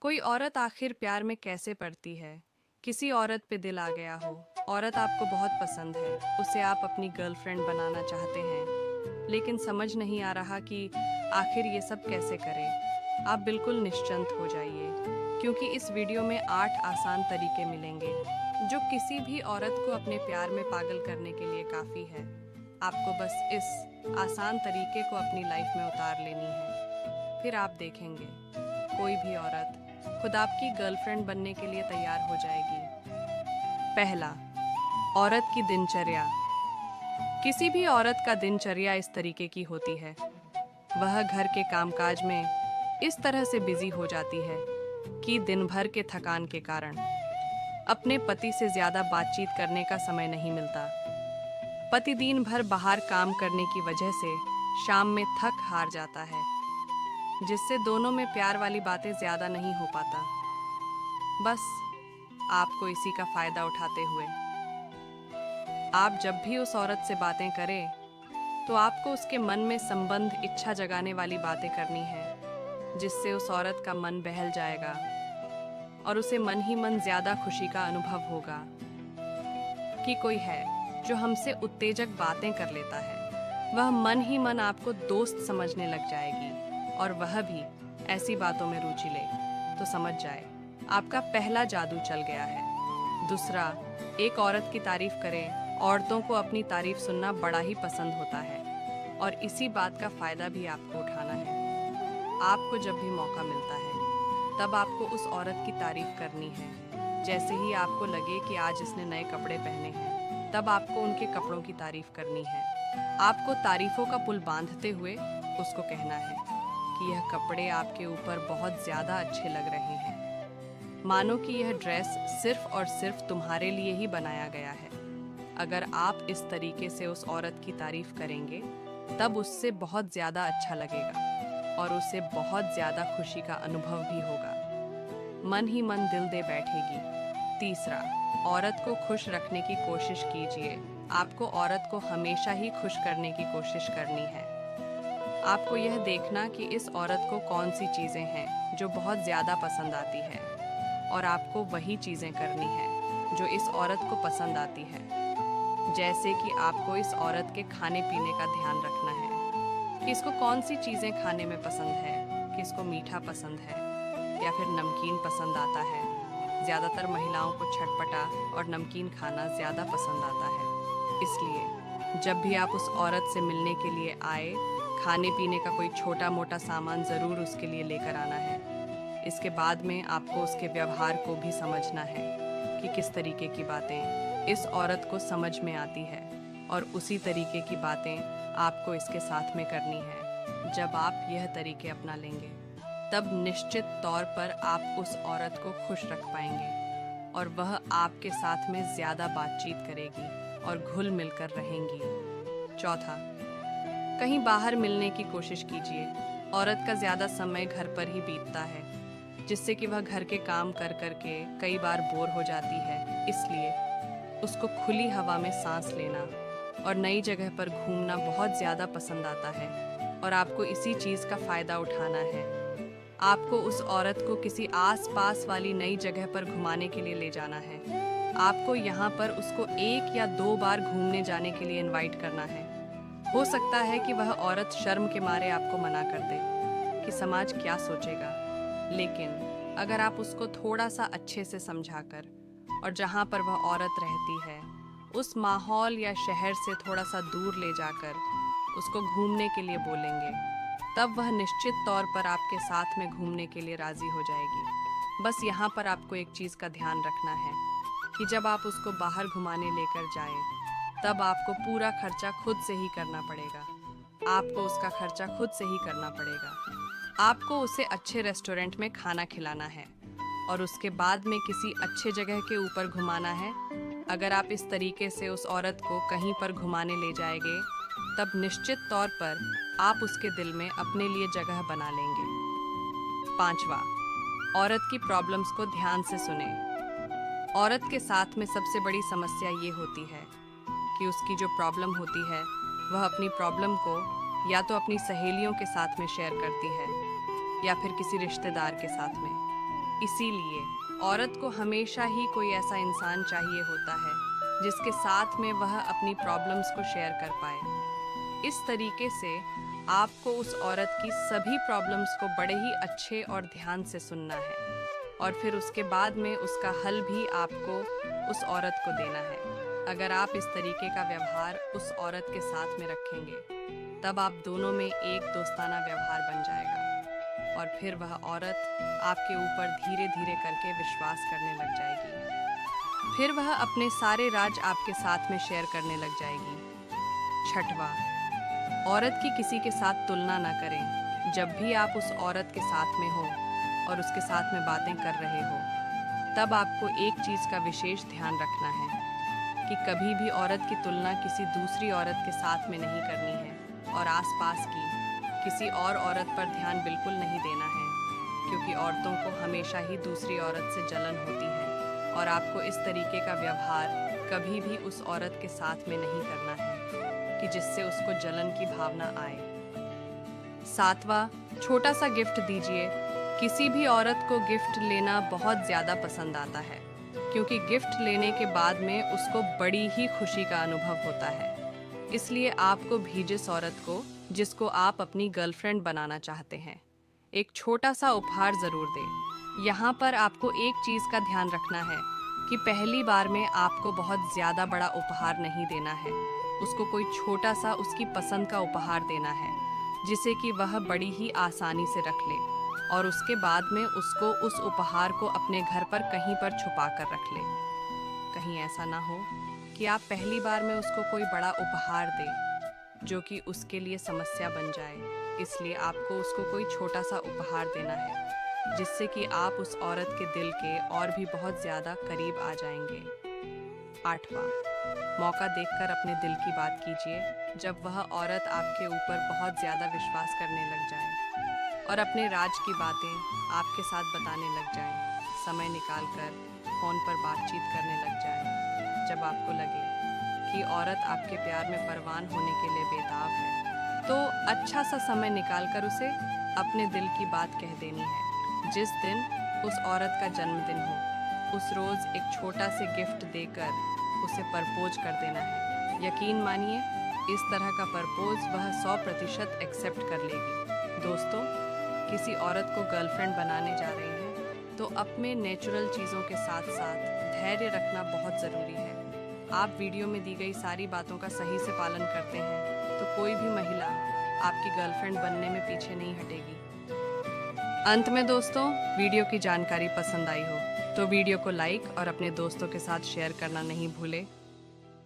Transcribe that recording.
कोई औरत आखिर प्यार में कैसे पड़ती है? किसी औरत पे दिल आ गया हो, औरत आपको बहुत पसंद है, उसे आप अपनी गर्लफ्रेंड बनाना चाहते हैं, लेकिन समझ नहीं आ रहा कि आखिर ये सब कैसे करें। आप बिल्कुल निश्चिंत हो जाइए, क्योंकि इस वीडियो में 8 आसान तरीके मिलेंगे, जो किसी भी औरत को अपने प्यार में पागल करने के लिए काफ़ी है। आपको बस इस आसान तरीके को अपनी लाइफ में उतार लेनी है, फिर आप देखेंगे कोई भी औरत खुद आपकी गर्लफ्रेंड बनने के लिए तैयार हो जाएगी। पहला, औरत की दिनचर्या। किसी भी औरत का दिनचर्या इस तरीके की होती है। वह घर के कामकाज में इस तरह से बिजी हो जाती है कि दिन भर के थकान के कारण अपने पति से ज्यादा बातचीत करने का समय नहीं मिलता। पति दिन भर बाहर काम करने की वजह से शाम में थक हार जाता है, जिससे दोनों में प्यार वाली बातें ज्यादा नहीं हो पाता। बस आपको इसी का फायदा उठाते हुए आप जब भी उस औरत से बातें करें, तो आपको उसके मन में संबंध इच्छा जगाने वाली बातें करनी है, जिससे उस औरत का मन बहल जाएगा और उसे मन ही मन ज्यादा खुशी का अनुभव होगा कि कोई है जो हमसे उत्तेजक बातें कर लेता है। वह मन ही मन आपको दोस्त समझने लग जाएगी और वह भी ऐसी बातों में रुचि ले, तो समझ जाए आपका पहला जादू चल गया है। दूसरा, एक औरत की तारीफ करें। औरतों को अपनी तारीफ सुनना बड़ा ही पसंद होता है और इसी बात का फायदा भी आपको उठाना है। आपको जब भी मौका मिलता है, तब आपको उस औरत की तारीफ करनी है। जैसे ही आपको लगे कि आज इसने नए कपड़े पहने हैं, तब आपको उनके कपड़ों की तारीफ करनी है। आपको तारीफों का पुल बांधते हुए उसको कहना है कि यह कपड़े आपके ऊपर बहुत ज्यादा अच्छे लग रहे हैं। मानो कि यह ड्रेस सिर्फ और सिर्फ तुम्हारे लिए ही बनाया गया है। अगर आप इस तरीके से उस औरत की तारीफ करेंगे, तब उससे बहुत ज्यादा अच्छा लगेगा और उसे बहुत ज्यादा खुशी का अनुभव भी होगा। मन ही मन दिल दे बैठेगी। तीसरा, औरत को खुश रखने की कोशिश कीजिए। आपको औरत को हमेशा ही खुश करने की कोशिश करनी है। आपको यह देखना कि इस औरत को कौन सी चीजें हैं जो बहुत ज्यादा पसंद आती है, और आपको वही चीजें करनी है जो इस औरत को पसंद आती है। जैसे कि आपको इस औरत के खाने पीने का ध्यान रखना है कि इसको कौन सी चीजें खाने में पसंद है, कि इसको मीठा पसंद है या फिर नमकीन पसंद आता है। ज्यादातर महिलाओं को चटपटा और नमकीन खाना ज्यादा पसंद आता है। इसलिए जब भी आप उस औरत से मिलने के लिए आए, खाने पीने का कोई छोटा मोटा सामान जरूर उसके लिए लेकर आना है। इसके बाद में आपको उसके व्यवहार को भी समझना है कि किस तरीके की बातें इस औरत को समझ में आती है, और उसी तरीके की बातें आपको इसके साथ में करनी है। जब आप यह तरीके अपना लेंगे, तब निश्चित तौर पर आप उस औरत को खुश रख पाएंगे और वह आपके साथ में ज्यादा बातचीत करेगी और घुल मिलकर रहेंगी। चौथा, कहीं बाहर मिलने की कोशिश कीजिए। औरत का ज्यादा समय घर पर ही बीतता है, जिससे कि वह घर के काम कर कर के कई बार बोर हो जाती है। इसलिए उसको खुली हवा में सांस लेना और नई जगह पर घूमना बहुत ज़्यादा पसंद आता है, और आपको इसी चीज़ का फ़ायदा उठाना है। आपको उस औरत को किसी आस-पास वाली नई जगह पर घुमाने के लिए ले जाना है। आपको यहाँ पर उसको 1 या 2 बार घूमने जाने के लिए इनवाइट करना है। हो सकता है कि वह औरत शर्म के मारे आपको मना कर दे कि समाज क्या सोचेगा, लेकिन अगर आप उसको थोड़ा सा अच्छे से समझाकर और जहाँ पर वह औरत रहती है उस माहौल या शहर से थोड़ा सा दूर ले जाकर उसको घूमने के लिए बोलेंगे, तब वह निश्चित तौर पर आपके साथ में घूमने के लिए राजी हो जाएगी। बस यहाँ पर आपको एक चीज़ का ध्यान रखना है कि जब आप उसको बाहर घुमाने लेकर जाएं, तब आपको पूरा खर्चा खुद से ही करना पड़ेगा। आपको उसका खर्चा खुद से ही करना पड़ेगा। आपको उसे अच्छे रेस्टोरेंट में खाना खिलाना है और उसके बाद में किसी अच्छे जगह के ऊपर घुमाना है। अगर आप इस तरीके से उस औरत को कहीं पर घुमाने ले जाएंगे, तब निश्चित तौर पर आप उसके दिल में अपने लिए जगह बना लेंगे। पांचवा, औरत की प्रॉब्लम्स को ध्यान से सुने। औरत के साथ में सबसे बड़ी समस्या ये होती है कि उसकी जो प्रॉब्लम होती है, वह अपनी प्रॉब्लम को या तो अपनी सहेलियों के साथ में शेयर करती है या फिर किसी रिश्तेदार के साथ में। इसीलिए औरत को हमेशा ही कोई ऐसा इंसान चाहिए होता है जिसके साथ में वह अपनी प्रॉब्लम्स को शेयर कर पाए। इस तरीके से आपको उस औरत की सभी प्रॉब्लम्स को बड़े ही अच्छे और ध्यान से सुनना है और फिर उसके बाद में उसका हल भी आपको उस औरत को देना है। अगर आप इस तरीके का व्यवहार उस औरत के साथ में रखेंगे, तब आप दोनों में एक दोस्ताना व्यवहार बन जाएगा और फिर वह औरत आपके ऊपर धीरे धीरे करके विश्वास करने लग जाएगी। फिर वह अपने सारे राज आपके साथ में शेयर करने लग जाएगी। छठवां, औरत की किसी के साथ तुलना ना करें। जब भी आप उस औरत के साथ में हो और उसके साथ में बातें कर रहे हो, तब आपको एक चीज़ का विशेष ध्यान रखना है कि कभी भी औरत की तुलना किसी दूसरी औरत के साथ में नहीं करनी है और आसपास की किसी और औरत पर ध्यान बिल्कुल नहीं देना है, क्योंकि औरतों को हमेशा ही दूसरी औरत से जलन होती है और आपको इस तरीके का व्यवहार कभी भी उस औरत के साथ में नहीं करना है कि जिससे उसको जलन की भावना आए। सातवां, छोटा सा गिफ्ट दीजिए। किसी भी औरत को गिफ्ट लेना बहुत ज़्यादा पसंद आता है, क्योंकि गिफ्ट लेने के बाद में उसको बड़ी ही खुशी का अनुभव होता है। इसलिए आपको भी जिस औरत को जिसको आप अपनी गर्लफ्रेंड बनाना चाहते हैं, एक छोटा सा उपहार ज़रूर दें। यहाँ पर आपको एक चीज़ का ध्यान रखना है कि पहली बार में आपको बहुत ज़्यादा बड़ा उपहार नहीं देना है। उसको कोई छोटा सा उसकी पसंद का उपहार देना है, जिसे कि वह बड़ी ही आसानी से रख ले और उसके बाद में उसको उस उपहार को अपने घर पर कहीं पर छुपा कर रख ले। कहीं ऐसा ना हो कि आप पहली बार में उसको कोई बड़ा उपहार दें जो कि उसके लिए समस्या बन जाए। इसलिए आपको उसको कोई छोटा सा उपहार देना है, जिससे कि आप उस औरत के दिल के और भी बहुत ज़्यादा करीब आ जाएंगे। आठवां, मौका देखकर अपने दिल की बात कीजिए। जब वह औरत आपके ऊपर बहुत ज़्यादा विश्वास करने लग जाए और अपने राज की बातें आपके साथ बताने लग जाए, समय निकालकर फ़ोन पर बातचीत करने लग जाए, जब आपको लगे कि औरत आपके प्यार में परवान होने के लिए बेताब है, तो अच्छा सा समय निकालकर उसे अपने दिल की बात कह देनी है। जिस दिन उस औरत का जन्मदिन हो, उस रोज़ एक छोटा से गिफ्ट देकर उसे प्रपोज कर देना है। यकीन मानिए, इस तरह का प्रपोज वह 100% एक्सेप्ट कर लेगी। दोस्तों, किसी औरत को गर्लफ्रेंड बनाने जा रहे हैं तो अपने नेचुरल चीज़ों के साथ साथ धैर्य रखना बहुत ज़रूरी है। आप वीडियो में दी गई सारी बातों का सही से पालन करते हैं तो कोई भी महिला आपकी गर्लफ्रेंड बनने में पीछे नहीं हटेगी। अंत में दोस्तों, वीडियो की जानकारी पसंद आई हो तो वीडियो को लाइक और अपने दोस्तों के साथ शेयर करना नहीं भूलें।